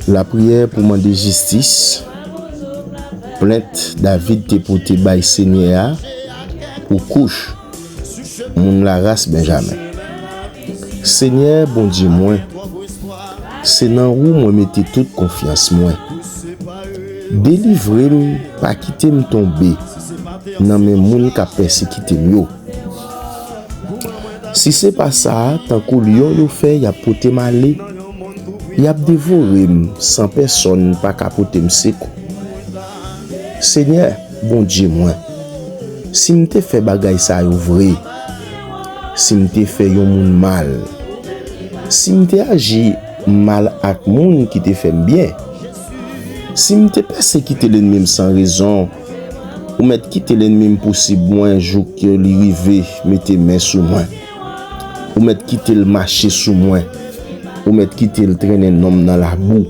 La prière pour demander justice. Plainte David te porté by Seigneur ou couche mon la race Benjamin. Seigneur bon Dieu moi, c'est dans où moi mettez toute confiance moi. Délivrez-moi, pas quitter me tomber dans mes moun qui persécuté yo. Si c'est pas ça, tant que lion yo fait y a porté malé, y a dévoré sans personne pas capoter me seco. Seigneur, bon Dieu moi, si m'te fait bagay ça yo vrai, si m'te fait yon moun mal, si m'te agi mal ak moun qui te fait bien, si m'te persécuté l'ennemi sans raison, ou mettre quitter l'ennemi possible moins jour que li rive mette main sous moi, ou mettre quitter le marché sous moi, ou mettre quitter le traîner nom dans la boue.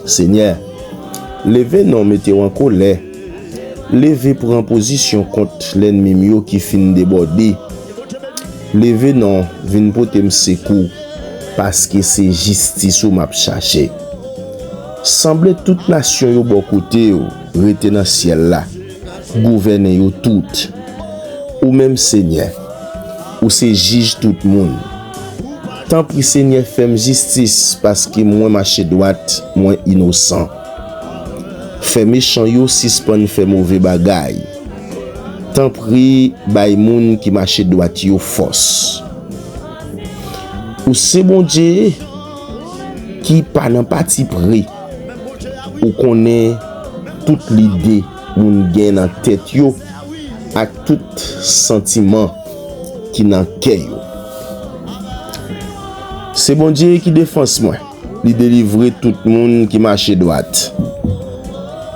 Seigneur, levez non mettez en colère, levez pour en position contre l'ennemi mio qui fin déborder. Levez non vinn pote me secours parce que c'est justice ou m'a chercher. Semble toute nation yo bon côté yo rete dans ciel là, gouverner yo tout. Ou même Seigneur, ou c'est juge tout le monde. Tant pis Seigneur fais justice parce que moi marche droite, moi innocent. Fait méchant yo suspend fait mauvais bagay. Tant pis bay moun qui marche droite yo force. Ou c'est bon Dieu qui pas nan parti pris. Ou connaît toute l'idée moun gen dans tête yo ak tout sentiment qui nan cœur yo. C'est bon Dieu qui défense moi, li délivrer tout monde qui marche droite.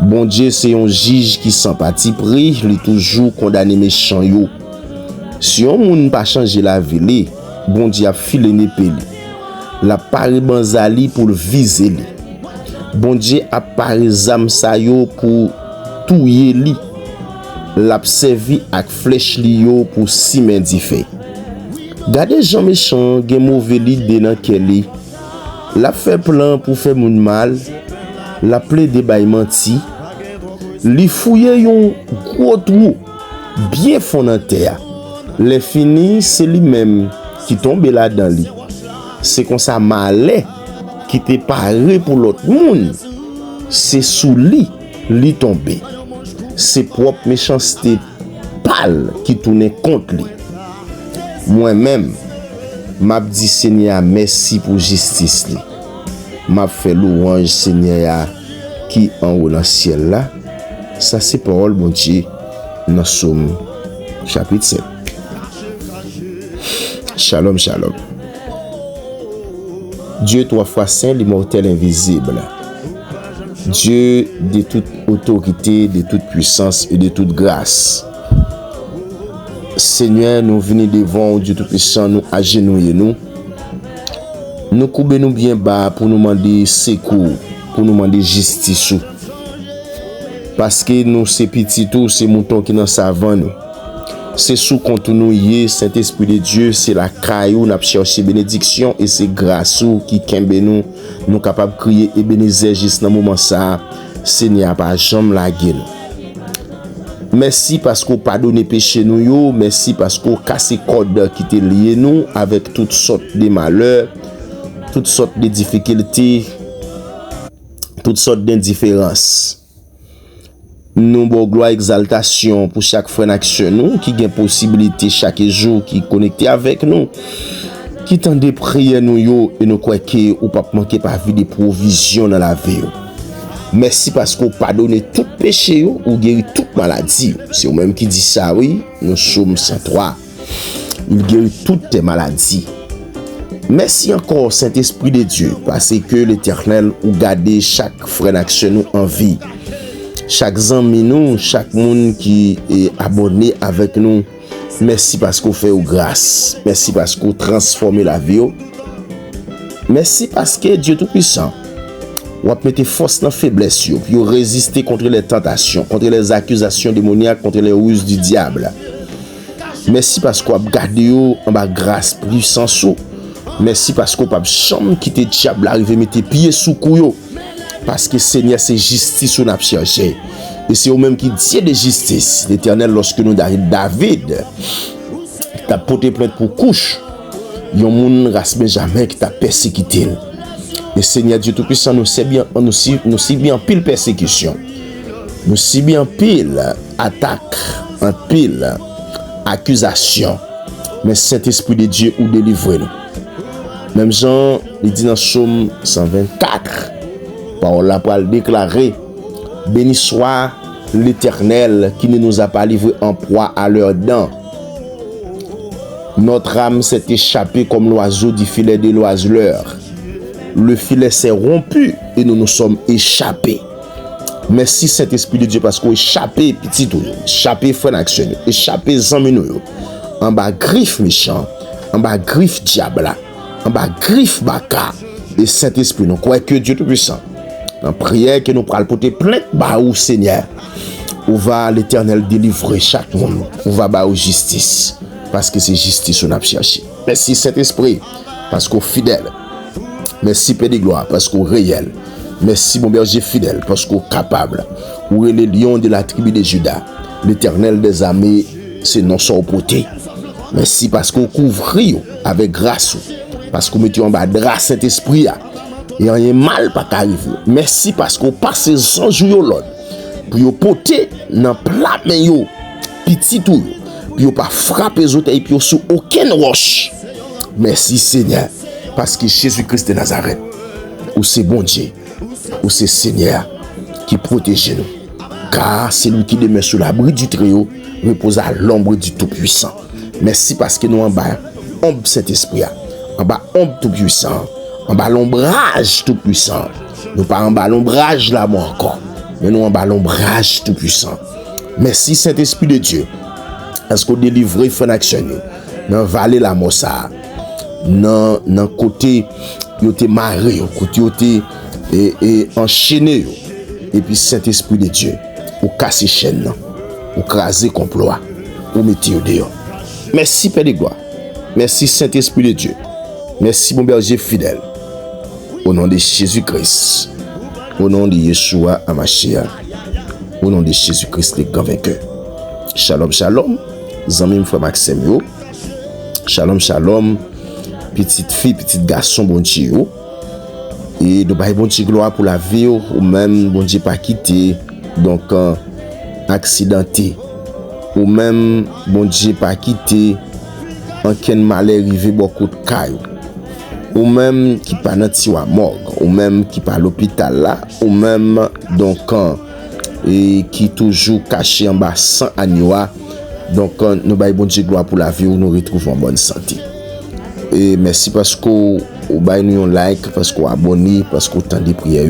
Bon Dieu c'est un juge qui sans parti pris, li toujours condamner méchant yo. Si on moun pas changer la vie, bon Dieu a filé n'épée la pari banzali pour le viser li. Bon Dieu a pari zam sa yo pour touyer li. L'a servi ak flèche li yo pour simen di fait. Gade gens méchant gen mauvais l'idée dans kelli. L'a fait plan pour faire moun mal. La plaide bay menti. Li fouye yon gros trou bien fond dans terre. Le fini c'est lui même qui tombe là dans li. C'est comme ça malais qui te paré pour l'autre monde. C'est sous li tombé. C'est propre méchanceté pâle qui tourne contre lui. Moi-même, m'a dit Seigneur merci pour justice li. M'a fait louange Seigneur qui en haut dans le ciel là. Ça c'est parole bon Dieu dans Somme chapitre 7. Shalom shalom. Dieu trois fois saint, l'immortel invisible. Dieu de toute autorité, de toute puissance et de toute grâce. Seigneur, nous venons devant Dieu Tout-Puissant, nous agenouiller nous. Nous couper nous bien bas pour nous demander secours, pour nous demander justice. Parce que nous c'est petit tout, c'est mouton qui dans savant nous. C'est sous contre nous yé, Saint-Esprit de Dieu, c'est la caillou, n'a cherché bénédiction et c'est grâce qui kembe nous capable crier Ebenezer juste dans moment ça. Seigneur pas jamais laguer nous. Merci parce qu'on pardonne péché nous yo, merci parce qu'on casse code qui te lié nous avec toutes sortes de malheurs, toutes sortes de difficultés, toutes sortes d'indifférences. Nous bon gloire exaltation pour chaque frère action nous qui gagne possibilité chaque jour qui connecté avec nous qui tend de prier nous yo et nous croit que ou pas manquer par vie de provision dans la vie. Merci parce qu'on pardonne tout péché ou guérit toute maladie. C'est vous même qui dit ça oui, nous sommes 103. Il guérit toutes tes maladies. Merci encore Saint-Esprit de Dieu parce que l'Éternel ou garder chaque frère action nous en vie. Chaque ami nous, chaque monde qui est abonné avec nous, merci parce qu'on fait grâce. Merci parce qu'on transforme la vie. Merci parce que Dieu Tout-Puissant, ou mettre force dans la faiblesse, pour résister contre les tentations, contre les accusations démoniaques, contre les ruses du diable. Merci parce qu'on a gardé en bas grâce, puissance, Merci parce qu'on pas chambre quitter diable arriver mettre pied sous couyo. Parce que Seigneur c'est justice on a cherché. Et c'est eux même qui dit de justice. L'Éternel lorsque nous David t'a porté plainte pour couche. Yon moun race Benjamin qui t'a persécuté. Et Seigneur Dieu Tout-Puissant nous sait bien pile persécution. Nous sait bien pile attaque, en pile accusation. Mais Saint-Esprit de Dieu ou délivre nous. Même Jean, il dit dans Psaume 124, parole là pour le déclarer, béni soit l'Éternel qui ne nous a pas livrés en proie à leurs dents. Notre âme s'est échappée comme l'oiseau du filet de l'oiseleur. Le filet s'est rompu et nous nous sommes échappés. Merci Saint-Esprit de Dieu parce qu'on échappé petit tout, échappé frère action, échappé zamino, en bas griffe méchant, en bas griffe diable, en bas griffe baka. Et Saint-Esprit, nous croyons que Dieu Tout-Puissant, en prière que nous prenons porter plainte, bah au Seigneur, on va l'Éternel délivrer chaque monde, on va bah au justice, parce que c'est justice qu'on a cherché. Merci Saint-Esprit, parce qu'on fidèle. Merci Père de gloire, parce qu'on réel. Merci mon berger fidèle, parce qu'on capable. Où est le lion de la tribu de Juda, l'Éternel des armées, c'est non sans porté. Merci parce qu'on couvre avec grâce, parce qu'on met en bas de grâce Saint-Esprit, et rien mal pas qu'arriver. Merci parce qu'on passe les anges au l'autre, pour yon porter dans plat mais yo, petit tout, puis yon pas frapper les autres et puis sous aucune roche. Merci Seigneur, parce que Jésus-Christ de Nazareth, ou c'est bon Dieu, ou c'est Seigneur qui protège nous. Car c'est lui qui demeure sous l'abri du Très-Haut, repose à l'ombre du Tout-Puissant. Merci parce que nous en bas, ombre Saint-Esprit, en bas ombre Tout-Puissant, en bas l'ombrage Tout-Puissant. Nous pas en bas l'ombrage là moi encore, mais nous en bas l'ombrage Tout-Puissant. Merci Saint-Esprit de Dieu, parce qu'on délivre fin action dans la vallée la Mossa, dans côté yo te maré, côté yo te et enchaîné, et puis Saint-Esprit de Dieu, ou casser chaîne, ou craser complot, ou mettre au dehors. Merci Père de gloire. Merci Saint-Esprit de Dieu. Merci mon berger fidèle. Au nom de Jésus-Christ. Au nom de Yeshua Hamashiach. Au nom de Jésus-Christ le grand vainqueur. Shalom, shalom. Zami frère Maxime yo. Shalom, shalom. Petite fille, petit garçon, bon Dieu. Et de bail bon Dieu gloire pour la vie ou même bon Dieu pas quitté. Donc accidenté. Ou même bon Dieu pas quitté en ken malheur arrivé beaucoup de cailloux, ou même qui pas dans tiwa morgue, ou même qui pas l'hôpital là, ou même donc et qui toujours caché en bas sans agnoa. Donc nous bail bon Dieu gloire pour la vie où nous retrouvons en bonne santé. Et merci parce que vous bail nous un like, parce que vous abonnez, parce que vous tendez prière.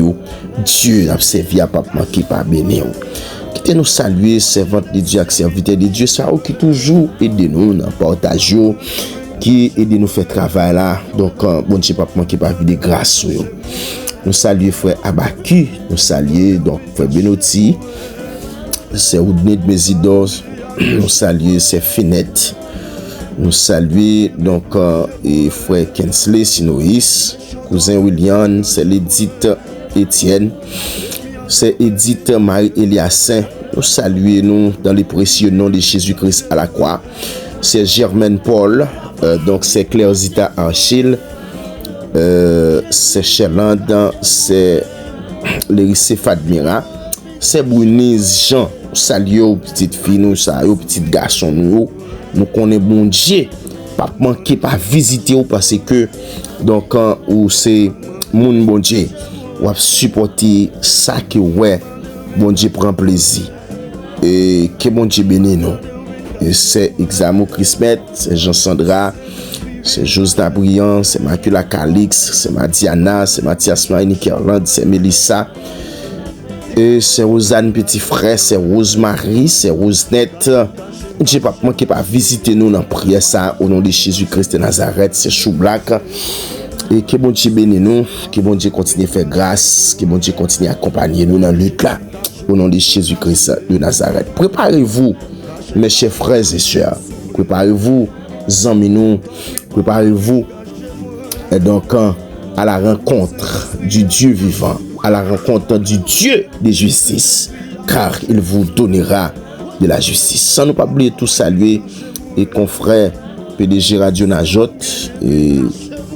Dieu a servi à pas manquer pas bénir. Qui nous saluer, servante de Dieu, serviteur de Dieu, ça qui toujours aide nous dans partage, qui aide nous faire travail là. Donc bon Dieu pas manquer pas vie de grâce. Nous saluer frère Abacu, nous saluer donc frère Benoti, c'est Oudney de Mésidor, nous saluer c'est Finette, nous saluer donc et frère Kensley Sinoïs, cousin William, c'est l'Edith Étienne. C'est Edith Marie-Eliassin. Nous saluons nous dans les précieux noms de Jésus-Christ à la croix. C'est Germaine Paul. Donc c'est Claire Zita Achille. C'est Cherlande. C'est Lérissé Fadmira. C'est Brunise Jean. Nous saluons petites filles, nous saluons petits garçons. Nous connaissons bon Dieu. Pas manquer, pas visiter parce que donc où c'est mon bon Dieu. Ou à supporter ça que ouais bon Dieu prend plaisir et que bon Dieu bénisse nous. Et c'est Examo Chrismet, c'est Jean Sandra, c'est Josna Briand, c'est Macula Calix, c'est Madiana, c'est Mathias Marie Kerland, c'est Melissa, et c'est Rosanne Petit Frère, c'est Rosemary, c'est Rosenette. Dieu pas manquer pas visiter nous dans prière ça au nom de Jésus-Christ de Nazareth, c'est Chou Black. Et que bon Dieu bénisse nous, que bon Dieu continue à faire grâce, que bon Dieu continue à accompagner nous dans la lutte là, au nom de Jésus-Christ de Nazareth. Préparez-vous, mes chers frères et sœurs, préparez-vous, amis nous, préparez-vous, Et donc, à la rencontre du Dieu vivant, à la rencontre du Dieu de justice, car il vous donnera de la justice. Sans nous pas oublier tout saluer et confrère PDG Radio Najot et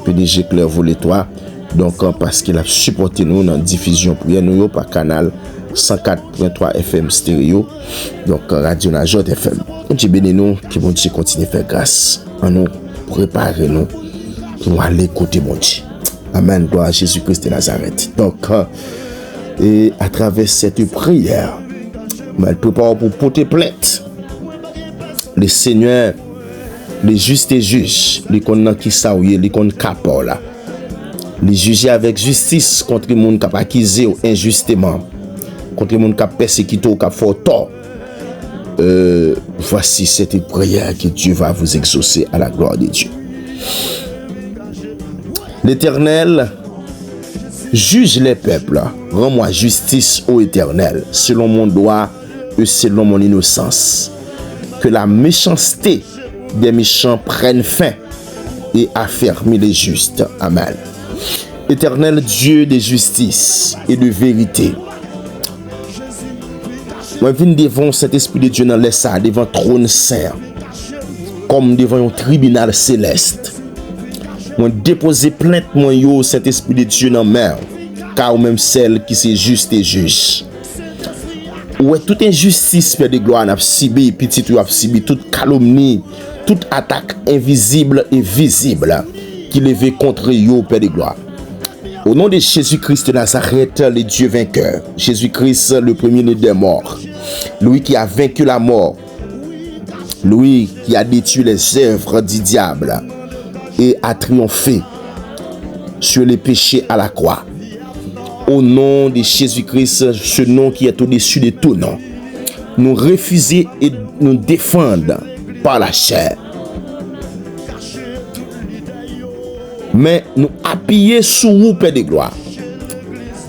PDG Claire Volétois, donc parce qu'il a supporté nous dans la diffusion pour nous par canal 104.3 FM stéréo, donc Radio Najot FM. On dit béni nous, qui bon Dieu continue à faire grâce en nous, préparer nous pour aller côté bon Dieu. Amen, gloire à Jésus-Christ de Nazareth. Donc, et à travers cette prière, elle prépare pour porter plainte. Le Seigneur, les justes et juges, les qu'on qui saouye, les qu'on capola, les juger avec justice contre les gens qui ont accusé injustement, contre les gens qui ont persécuté ou qui ont fait tort. Voici cette prière que Dieu va vous exaucer à la gloire de Dieu. L'Éternel juge les peuples, rends-moi justice ô Éternel, selon mon droit et selon mon innocence. Que la méchanceté des méchants prenne fin et affermit les justes. Amen. Éternel Dieu de justice et de vérité, moi je viens devant cet esprit de Dieu dans les salles, devant trône saint, comme devant un tribunal céleste. Moi déposer plainte moi yo cet esprit de Dieu dans main, car même celle qui c'est juste et juge. Ouais, toute injustice fait de gloire n'a subi, petit ou a subi toute calomnie, toute attaque invisible et visible qui levait contre yo Père de gloire. Au nom de Jésus-Christ de Nazareth, le Dieu vainqueur, Jésus-Christ le premier-né des morts, lui qui a vaincu la mort, lui qui a détruit les œuvres du diable et a triomphé sur les péchés à la croix. Au nom de Jésus-Christ, ce nom qui est au-dessus de tout nom, nous refuser et nous défendre par la chair, mais nous appuyer sur vous, Père de gloire,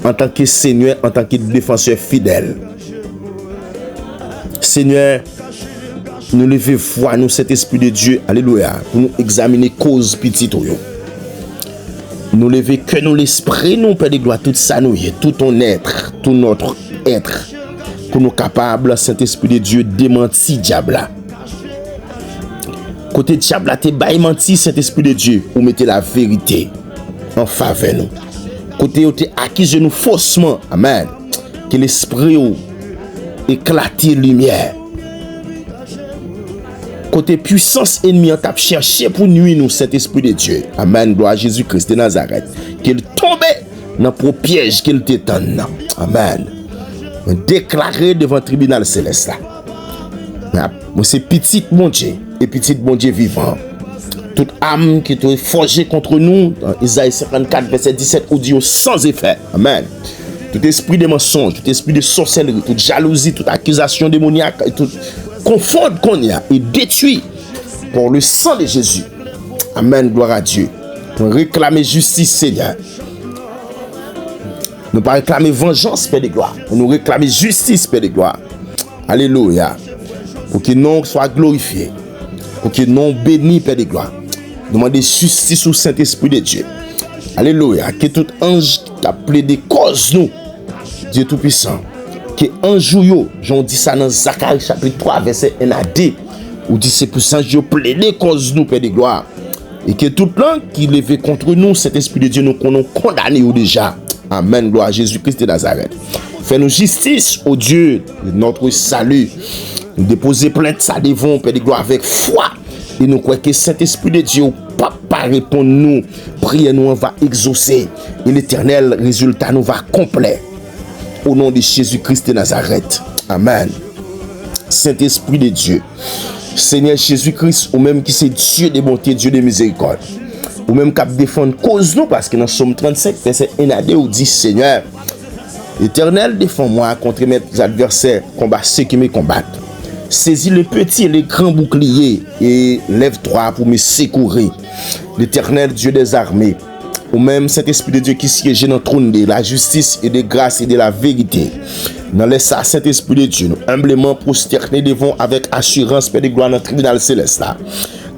en tant que Seigneur, en tant que défenseur fidèle. Seigneur, nous levons foi, nous cet esprit de Dieu, alléluia, pour nous examiner cause petite. Nous levons que nous l'esprit, nous, Père de gloire, tout ça nous y est, tout ton être, tout notre être, pour nous capables, cet esprit de Dieu, démentir diable. Côté diable, t'es bail menti, cet esprit de Dieu, ou mettez la vérité en faveur nous. Côté où t'es accusé nous faussement, amen, que l'esprit ou éclate lumière. Côté puissance ennemie, on t'a cherché pour nuire nous, cet esprit de Dieu. Amen, gloire à Jésus-Christ de Nazareth. Qu'il tombe dans le piège qu'il t'étend. Amen. Déclaré devant le tribunal céleste. C'est petit mon Dieu et petit mon Dieu vivant. Toute âme qui est forgée contre nous, dans Isaïe 54, verset 17, ou dit sans effet. Amen. Tout esprit de mensonge, tout esprit de sorcellerie, toute jalousie, toute accusation démoniaque, et toute confondre qu'on y a et détruit pour le sang de Jésus. Amen, gloire à Dieu. Pour réclamer justice, Seigneur. Nous pas réclamer vengeance, Père de gloire. Nous réclamer justice, Père de gloire. Alléluia. Pour que nom soit glorifié. Pour que nom béni, Père de gloire. Demandez justice au Saint-Esprit de Dieu. Alléluia. Que tout ange qui a plaidé cause nous, Dieu Tout-Puissant, que ange yo, j'en dis ça dans Zacharie chapitre 3, verset 1 à 2, où dit c'est pour ça que Dieu plaidé cause nous, Père de gloire. Et que tout plan qui levait contre nous, cet Esprit de Dieu, nous condamné déjà. Amen, gloire à Jésus-Christ de Nazareth. Fais-nous justice au Dieu de notre salut. Nous déposer plainte, ça devant, Père de gloire, avec foi. Et nous croyons que cet Esprit de Dieu, Papa, répond nous. Prière nous, on va exaucer. Et l'éternel résultat nous va complet. Au nom de Jésus-Christ de Nazareth. Amen. Saint-Esprit de Dieu. Seigneur Jésus-Christ, ou même qui c'est Dieu de bonté, Dieu de miséricorde. Ou même qui défend cause nous, parce que dans Somme 35, verset 1 à 2, où dit Seigneur, Éternel, défends-moi contre mes adversaires, combat ceux qui me combattent. Saisis le petit et le grand bouclier et lève-toi pour me secourir. L'Éternel Dieu des armées, ou même cet Esprit de Dieu qui siège dans le trône de la justice et de grâce et de la vérité. Dans les ça, cet Esprit de Dieu, nous humblement prosterner devant avec assurance, Père de gloire, dans le tribunal céleste là.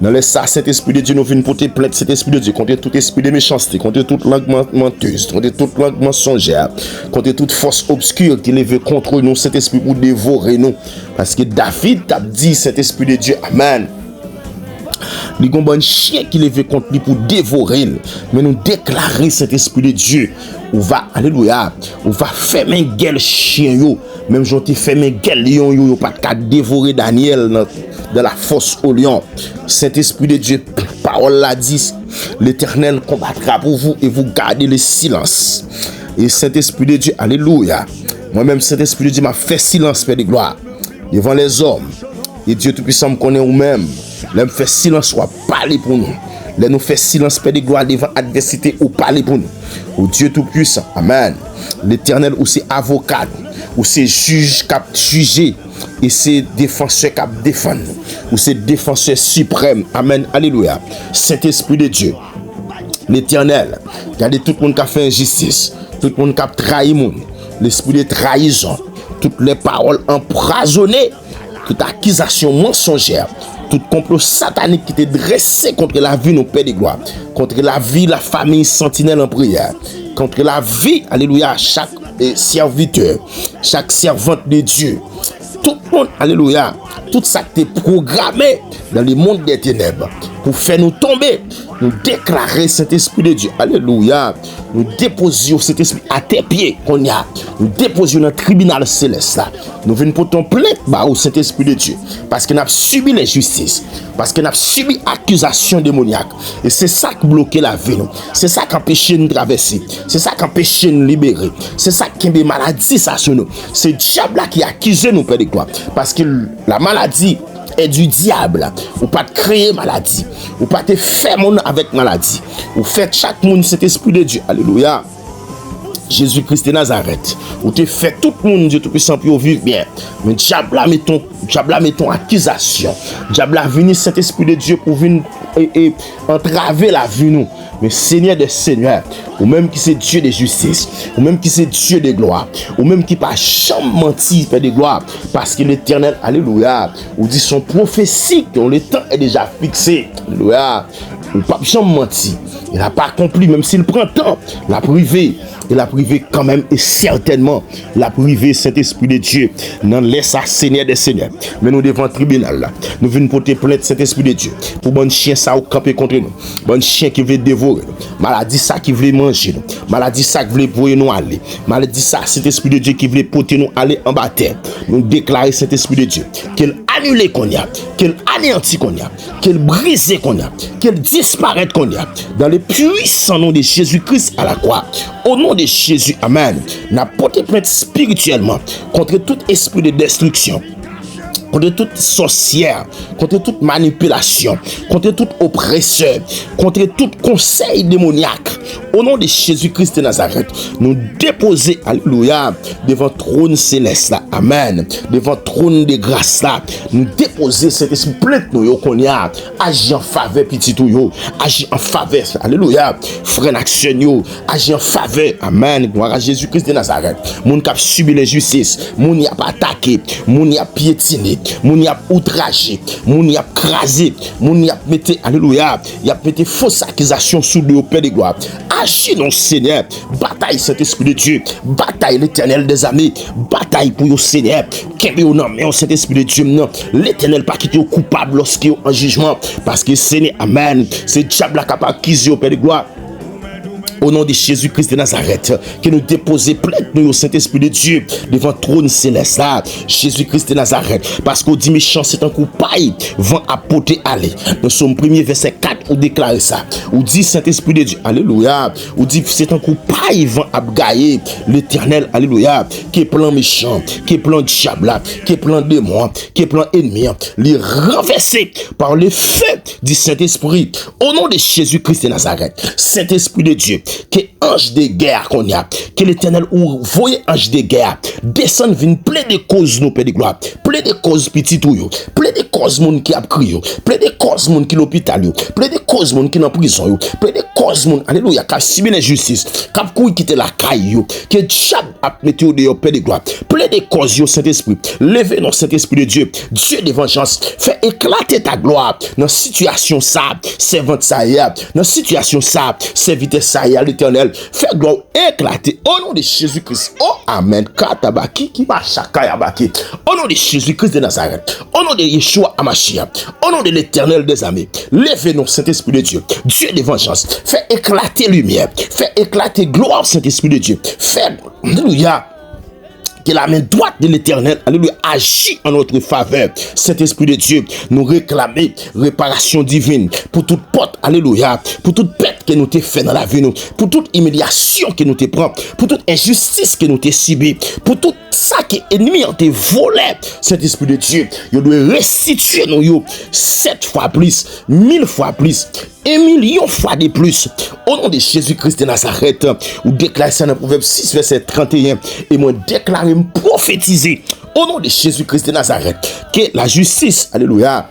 Dans les ça, cet esprit de Dieu nous vient porter plainte, cet esprit de Dieu, contre tout esprit de méchanceté, contre toute langue menteuse, contre toute langue mensongère, contre toute force obscure qui lève contre nous, cet esprit pour dévorer nous. Parce que David a dit, cet esprit de Dieu, amen. Il y a un bon chien qui lève contre lui pour dévorer. Mais nous déclarer cet esprit de Dieu. On va, alléluia, on va fermer gueule chien yo. Même j'en ai fermé gueule lion yo, pas de cas dévorer Daniel dans la fosse au lion. Cet esprit de Dieu, parole l'a dit, l'Éternel combattra pour vous et vous gardez le silence. Et cet esprit de Dieu, alléluia. Moi-même, cet esprit de Dieu m'a fait silence, Père de gloire, devant les hommes. Et Dieu Tout-Puissant me connaît ou même. Là, me fait silence, soit parler pour nous. Là, nous fait silence, Père de gloire, devant adversité ou parler pour nous. Au Dieu Tout-Puissant, amen. L'Éternel, ou c'est avocat, ou c'est juge qui a jugé, et c'est défenseur qui a défendu, ou c'est défenseur suprême, amen, alléluia. Saint-Esprit de Dieu, l'Éternel, regardez tout le monde qui a fait injustice, tout le monde qui a trahi le monde, l'esprit de trahison, toutes les paroles empoisonnées, toute accusation mensongère, tout complot satanique qui était dressé contre la vie, nos pères de gloire, contre la vie, la famille sentinelle en prière, contre la vie, alléluia, chaque serviteur, chaque servante de Dieu, tout le monde, alléluia, tout ça qui est programmé dans le monde des ténèbres pour faire nous tomber, nous déclarer cet esprit de Dieu, alléluia, nous déposions cet esprit à tes pieds qu'on y a, nous déposions dans le tribunal céleste là, nous venons pour ton plainte au Saint-Esprit de Dieu, parce qu'on a subi l'injustice, parce qu'on a subi accusation démoniaque, et c'est ça qui bloque la vie, c'est ça qui empêche nous de traverser, c'est ça qui empêche nous de libérer, c'est ça qui a des maladies ça sur nous, c'est le diable là qui accuse nous, Père de gloire, parce que la maladie est du diable, ou pas de créer maladie, ou pas de faire monde avec maladie, ou faites chaque monde cet esprit de Dieu, alléluia. Jésus-Christ de Nazareth, ou te fait tout le monde Dieu Tout-Puissant pour vivre bien. Mais diable là mettons accusation. Diable là venir cet esprit de Dieu pour venir et entraver la vie nous. Mais Seigneur des Seigneurs, ou même qui c'est Dieu de justice, ou même qui c'est Dieu de gloire, ou même qui pas jamais menti, Père de gloire, parce que l'Éternel, alléluia, ou dit son prophétie, dont le temps est déjà fixé, alléluia, ou pas jamais menti, il n'a pas accompli, même s'il prend temps, la privé, et la privé quand même, et certainement, la privé, Saint-Esprit de Dieu, n'en laisse à Seigneur des Seigneurs, mais nous devant le tribunal là, nous venons porter plainte Saint-Esprit de Dieu, pour bon chien ça ou camper contre nous, bon chien qui veut dévorer nous, maladie ça qui veut manger nous, maladie ça qui veut voyer nous aller, maladie ça, Saint-Esprit de Dieu qui veut porter nous aller en baptême, nous déclarer Saint-Esprit de Dieu, qu'elle annule qu'on y a, qu'elle anéantit qu'on y a, qu'elle brise qu'on y a, qu'elle disparaisse qu'on y a, dans le puissant nom de Jésus-Christ à la croix, au nom de Jésus, amen, n'a porté plainte spirituellement contre tout esprit de destruction, contre toute sorcière, contre toute manipulation, contre tout oppresseur, contre tout conseil démoniaque. Au nom de Jésus-Christ de Nazareth, nous déposer, alléluia, devant trône céleste là, amen, devant trône de grâce là, nous déposer cet esprit plainte nous qu'on y a, agir en faveur petit tout yo, agir en faveur, alléluia, frère action yo, agir en faveur, amen, gloire à Jésus-Christ de Nazareth. Moun qui a subi l'injustice, moun y a attaqué, moun y a piétiné, moun y a outragé, moun y a crasé, moun y a mettez, alléluia, y a mettez fausse accusation sous le Père de gloire. Agis non Seigneur, bataille Saint-Esprit de Dieu, bataille l'Éternel des armées, bataille pour le Seigneur, qu'est-ce non, mais Saint-Esprit de Dieu, non, l'Éternel pas quitter coupable lorsqu'il est en jugement, parce que Seigneur, amen, c'est diable qui a accusé au Père de gloire. Au nom de Jésus-Christ de Nazareth, que nous déposer plainte nous au Saint-Esprit de Dieu devant le trône céleste là, Jésus-Christ de Nazareth, parce qu'on dit méchant c'est un coup paille, vent apporter aller. Nous sommes 1er verset 4, ou déclare ça, ou dit Saint-Esprit de Dieu, alléluia, ou dit c'est un coup paille, vent abgailler l'Éternel, alléluia, qui est plan méchant, qui est plan diable, qui est plan démon, qui est plan ennemi, les renverser par le feu du Saint-Esprit, au nom de Jésus-Christ de Nazareth, Saint-Esprit de Dieu, qui ange de guerre qu'on y a, que l'Éternel ou voyez ange de guerre, descend vin plein de causes nous, Père de gloire, plein de causes petit ou yo, plein de causes moun qui a crié, plein de causes moun qui l'hôpital yo, plein de causes moun qui dans prison yo, plein de causes moun, alléluia, qui a subi l'injustice, qui a couru quitter la caille yo, que diable a mettre au dehors, Père de gloire, plein de causes yo, Saint-Esprit, levez dans Saint-Esprit de Dieu, Dieu de vengeance, fait éclater ta gloire dans situation ça, servante ça y a, dans situation ça, serviteur ça y a, l'Éternel, fait gloire éclater au nom de Jésus-Christ. Oh amen. Katabaki qui va chaka baki. Au nom de Jésus-Christ de Nazareth, au nom de Yeshua Amashia, au nom de l'Éternel des armées, levez-nous, Saint-Esprit de Dieu, Dieu de vengeance, fait éclater lumière, fait éclater gloire, Saint-Esprit de Dieu, fait, alléluia, que la main droite de l'Éternel, alléluia, agit en notre faveur. Saint-Esprit de Dieu, nous réclamer réparation divine pour toute porte, alléluia, pour toute perte que nous t'ai fait dans la vie, nous, pour toute humiliation que nous t'ai pris, pour toute injustice que nous t'ai subi, pour tout ça que l'ennemi a été volé. Saint-Esprit de Dieu, il doit restituer nous 7 fois plus, 1000 fois plus, 1 million fois de plus. Au nom de Jésus-Christ de Nazareth, ou déclare ça dans Proverbe 6, verset 31, et moi déclarer, prophétiser, au nom de Jésus-Christ de Nazareth, que la justice, alléluia,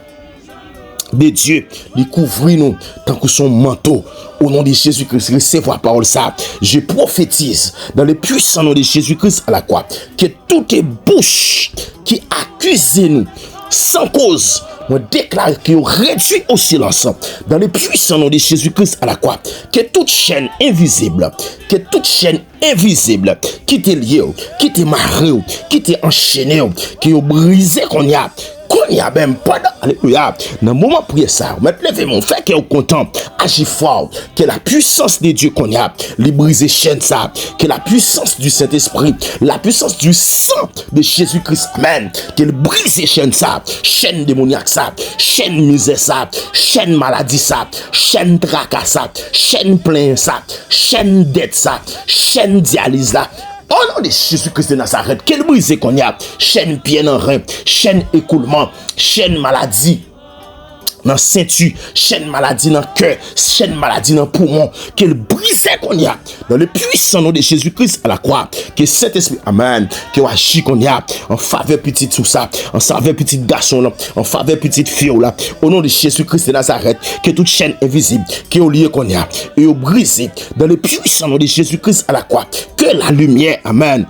de Dieu, lui couvre nous tant que son manteau. Au nom de Jésus-Christ, recevez la parole ça. Je prophétise dans le puissant nom de Jésus-Christ à la croix que toutes les bouches qui accusent nous sans cause, on déclare que réduit au silence dans le puissant nom de Jésus-Christ à la croix. Que toute chaîne invisible, qui t'est liée, qui t'est marrée, qui t'est enchaînée, qui est brisée qu'on y a même pendant, alléluia, dans le moment prier ça, maintenant levez mon frère qui est content, agis fort, que la puissance de Dieu qu'on y a, les briser chaîne ça, que la puissance du Saint-Esprit, la puissance du sang de Jésus-Christ, amen, qu'elle brise chaîne ça, chaîne démoniaque ça, chaîne misère ça, chaîne maladie ça, chaîne tracas ça, chaîne plein ça, chaîne dette ça, chaîne dialyse là. Au nom de Jésus-Christ de Nazareth, quelle brise qu'on y a, chaîne pied dans rein, chaîne écoulement, chaîne maladie dans ceinture, chaîne maladie dans cœur, chaîne maladie dans poumon, quelle brise qu'on y a, dans le puissant nom de Jésus-Christ à la croix, que cet esprit, amen, que agit qu'on y a, en faveur petite sous ça, en faveur petite garçon là, en faveur petite fille là, au nom de Jésus-Christ de Nazareth, que toute chaîne invisible, qui est au lieu qu'on y a, et au brisé, dans le puissant nom de Jésus-Christ à la croix, que la lumière, amen,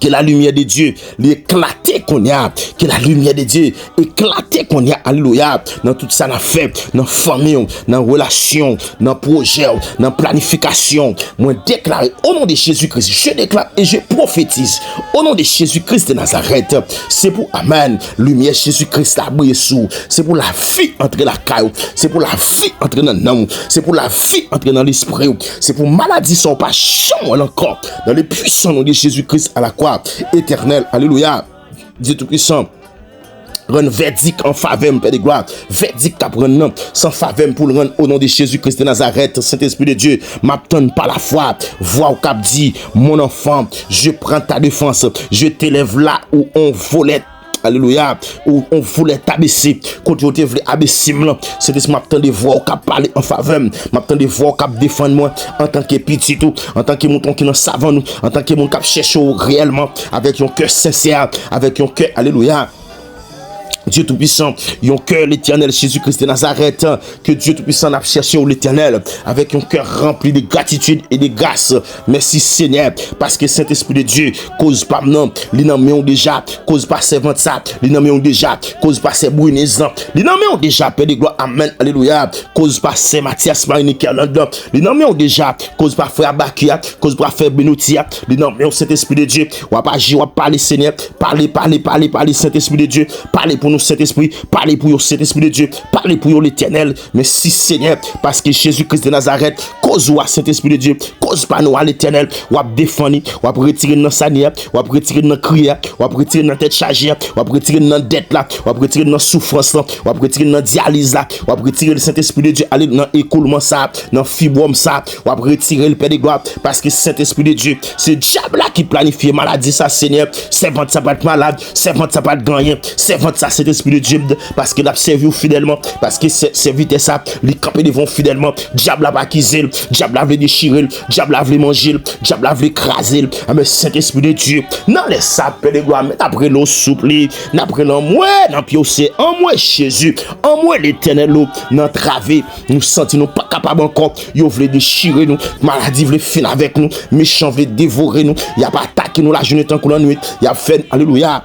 que la lumière de Dieu l'éclater qu'on y a, que la lumière de Dieu éclater qu'on y a, alléluia, dans tout ça, dans fait, dans famille, dans relation, dans projet, dans planification. Moi déclare au nom de Jésus-Christ, je déclare et je prophétise au nom de Jésus-Christ de Nazareth, c'est pour, amen, lumière Jésus-Christ a brillé sous, c'est pour la vie entrer la caille, c'est pour la vie entrer dans l'âme, c'est pour la vie entrer dans l'esprit, c'est pour maladie sont pas chambre encore, dans le puissant nom de Jésus-Christ à la croix éternel, alléluia, Dieu tout-puissant, rendre verdict en faveur, Père de gloire, verdict à prendre sans faveur pour le rendre au nom de Jésus-Christ de Nazareth, Saint-Esprit de Dieu, m'attends par la foi, vois au cap dit, mon enfant, je prends ta défense, je t'élève là où on volait. Alléluia, où on voulait t'abaisser, quand tu voulais abaisser, c'est de m'attendre de voir au cap parler en faveur, m'attendre de voir au cap défendre moi, en tant que petit tout, en tant que mouton qui n'en savant nous, en tant que mon cap cherche réellement, avec un cœur sincère, avec un cœur, alléluia. Dieu Tout-Puissant, yon cœur l'Éternel Jésus-Christ de Nazareth, que Dieu Tout-Puissant n'a cherché au l'Éternel, avec un cœur rempli de gratitude et de grâce. Merci Seigneur, parce que Saint-Esprit de Dieu, cause pas non, l'inamion déjà, cause pas servante ça, l'inamion déjà, cause pas ses brunisants, l'inamion déjà, Père de gloire, amen, alléluia, cause pas Saint Mathias Marinique, l'inamion déjà, cause pas frère Bakia, cause pas frère Benoutia, l'inamion Saint-Esprit de Dieu, ou pas agir, ou parler Seigneur, parler, Saint-Esprit de Dieu, parler pour nous Saint-Esprit, parlez pour vous Saint-Esprit de Dieu, parlez pour vous l'Éternel, merci Seigneur, parce que Jésus-Christ de Nazareth, cause ou à Saint-Esprit de Dieu, cause pas nous à l'Éternel, ou à défendre, ou à retirer dans sanière, ou à retirer dans crier, ou à retirer dans tête chargée, ou à retirer dans dette là, ou à retirer dans souffrance là, ou à retirer dans dialyse là, ou à retirer le Saint-Esprit de Dieu, aller dans écoulement ça, dans fibrome ça, ou à retirer le Père de gloire, parce que Saint-Esprit de Dieu, c'est diable là qui planifie maladie ça Seigneur, servante ça pas être malade, servante ça pas être gagné, servante ça Saint-Esprit de Dieu, parce que l'a servi fidèlement, parce que serviteur ça, les camper devant fidèlement, diable a accusé, diable a déchirer, diable a manger, diable a écraser, mais Saint-Esprit de Dieu, non laisse ça, Père de gloire, mais après l'eau souple, après l'en moi, dans pied c'est en moi Jésus, en moi l'Éternel, nous traver, nous sentir pas capable encore, yo voulait déchirer nous, maladie voulait finir avec nous, méchant voulait dévorer nous, y a pas attaqué nous la journée tant qu'on la nuit, y a fait alléluia.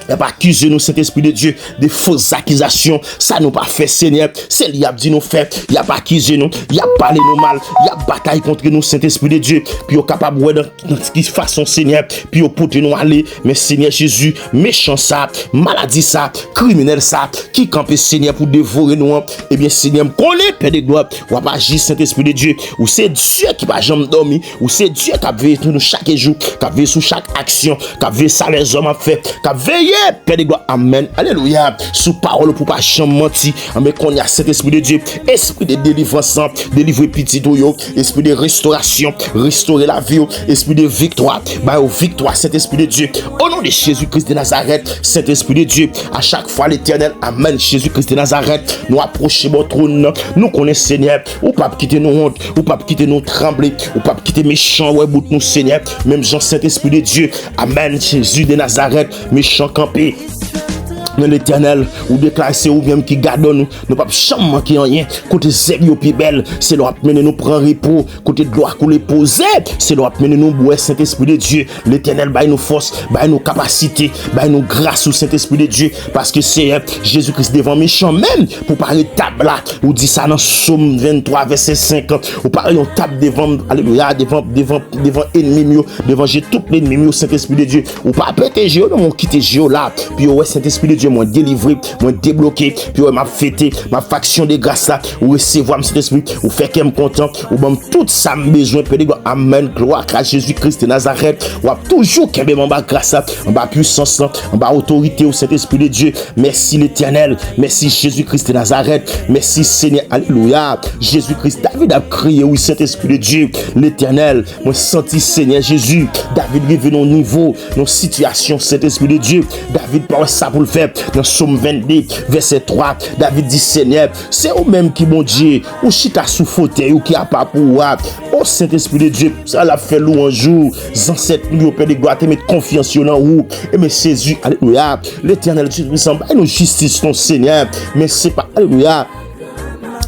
Il n'y a pas accusé nous, Saint-Esprit de Dieu, de fausses accusations. Ça nous pas fait, Seigneur. C'est lui qui a dit nous faire. Il n'y a pas accusé nous. Il a parlé nous mal. Il y a bataille contre nous, Saint-Esprit de Dieu. Puis il est capable de dans cette façon, Seigneur. Puis il peut nous aller. Mais Seigneur Jésus, méchant ça, maladie ça, criminel ça, qui campe, Seigneur, pour dévorer nous. Eh bien, Seigneur, me connaît, Père de gloire. Ou pas agir, Saint-Esprit de Dieu. Ou c'est Dieu qui va jamais dormir. Ou c'est Dieu qui a veillé sur nous chaque jour. Qui a veillé sur chaque action. Qui a veillé ça les hommes ont fait. Qui a veillé. Père de gloire, amen, alléluia, sous parole pour pas jamais mentir, mais qu'on y a cet esprit de Dieu, esprit de délivrance, délivrer petit yo, esprit de restauration, restaurer la vie, esprit de victoire, bah victoire, cet esprit de Dieu, au nom de Jésus-Christ de Nazareth, cet esprit de Dieu, à chaque fois l'Éternel, amen, Jésus-Christ de Nazareth, nous approcher mon trône, nous connaissons Seigneur, ou pas quitter nos hontes, ou pas quitter nos trembler, ou pas quitter méchant, ouais, bout nous Seigneur, même Jean, cet esprit de Dieu, amen, Jésus de Nazareth, méchant campé, dans l'Éternel, ou déclarer c'est ou même qui garde nous, nous pas jamais manquer rien. Côté sérieux puis belle, c'est leur mener nous prendre repos. Côté gloire qu'on les poser, c'est leur mener nous boire Saint-Esprit de Dieu. L'Éternel baille nous force, baille nous capacité, baille nous grâce au Saint-Esprit de Dieu, parce que c'est Jésus-Christ devant méchant même pour parler table là. Ou dit ça dans Psaume 23 verset 5. Ou parler on table devant alléluia devant ennemi, devant tout l'ennemi au Saint-Esprit de Dieu. Ou pas péter Dieu, non quitter Dieu là. Puis ouais Saint-Esprit de Dieu moi délivré, moi débloqué, puis m'a fêté, ma faction de grâce là, ou recevoir cet esprit, ou faire qu'elle me content, ou même tout ça besoin, Père de gloire, amen, gloire à Jésus-Christ de Nazareth, ou toujours qu'elle en bas grâce là, en bas puissance là, en bas autorité au Saint-Esprit de Dieu, merci l'Éternel, merci Jésus-Christ de Nazareth, merci Seigneur, alléluia, Jésus-Christ, David a crié, oui, Saint-Esprit de Dieu, l'Éternel, moi senti Seigneur Jésus, David revenu au niveau, nos situations, Saint-Esprit de Dieu, David parle ça pour le faire, dans Psaume 22, verset 3, David dit Seigneur, c'est au même qui mon Dieu, ou chita sous fauteuil, ou qui a pas pouvoir. Oh Saint-Esprit de Dieu, ça l'a fait louange, ancêtres, nous, Père de gloire, te mettre confiance en vous, et mais Jésus, alléluia, l'Éternel Dieu, nous sommes, et nous justice ton Seigneur, mais c'est pas, alléluia.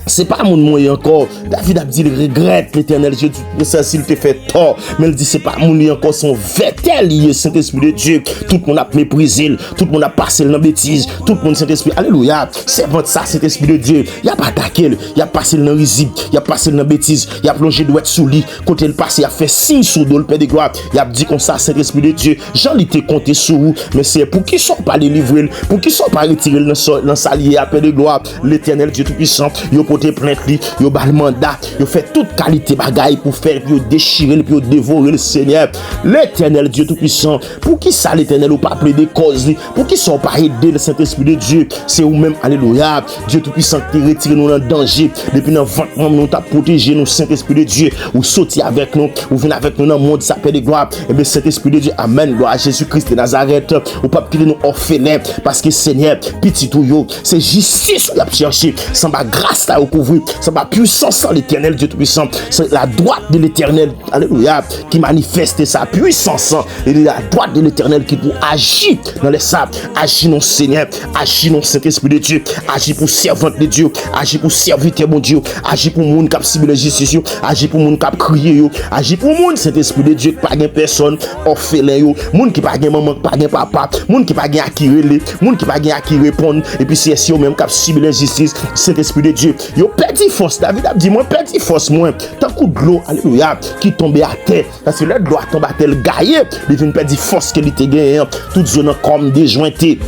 C'est pas mon moyen encore. David a dit, il regrette l'Éternel Dieu, ça s'il te fait tort. Mais il dit, c'est pas mon moyen encore, son vétel lié, Saint-Esprit de Dieu. Tout le monde a méprisé, tout le monde a passé dans la bêtise, tout le monde Saint-Esprit, alléluia. C'est votre ça, Saint-Esprit de Dieu. Il a pas attaqué, il a passé dans le risible, il a passé dans la bêtise, il a plongé droit sous lit. Quand il passe, il a fait signe sous le Père de gloire. Il a dit comme ça, Saint-Esprit de Dieu. Jean, il était compté sur vous, mais c'est pour qu'ils ne soient pas délivrés, pour qu'ils ne soient pas retirés dans sa liée à Père de gloire. L'Éternel Dieu Tout-Puissant, porter plainte li, yo ba le mandat, yo fait toute qualité bagaille pour faire, puis yo déchirer, puis yo dévorer le Seigneur, l'Éternel Dieu Tout-Puissant. Pour qui ça l'Éternel ou pas plaider cause li, pour qui sont pas aider le Saint-Esprit de Dieu, c'est ou même, alléluia, Dieu Tout-Puissant qui retire nous dans le danger, depuis dans 20 ans, nous t'a protégé nous, Saint-Esprit de Dieu, ou sortir avec nous, ou venir avec nous dans le monde, ça paix de gloire, et bien Saint-Esprit de Dieu, amen, gloire à Jésus-Christ de Nazareth, ou pas quitter nous orphelins, parce que Seigneur, petit tout yo, c'est justice qu'on a cherché, sans ma grâce là, couvrir, c'est ma puissance l'Éternel Dieu Tout-Puissant, c'est la droite de l'Éternel, alléluia, qui manifeste sa puissance, et la droite de l'Éternel qui pour agir dans les sables, agir non Seigneur, agir non Saint-Esprit de Dieu, agir pour servante de Dieu, agir pour serviteur mon Dieu, agir pour monde qui a ciblé la justice, agir pour monde qui a crié, agir pour monde Saint-Esprit de Dieu qui pas de personne orphelin, monde qui pas de maman, pas de papa, monde qui pas de à qui relé, monde qui pas de à qui répondre, et puis c'est eux même qui a ciblé la justice, Saint-Esprit de Dieu. Yo petit force, David a dit moi petit force moi, tant coup de l'eau, alléluia, qui tombe à terre, parce que là de l'eau tombe à terre, gaillé, il vient petit force qu'elle était gagnée, toute zone comme déjointée.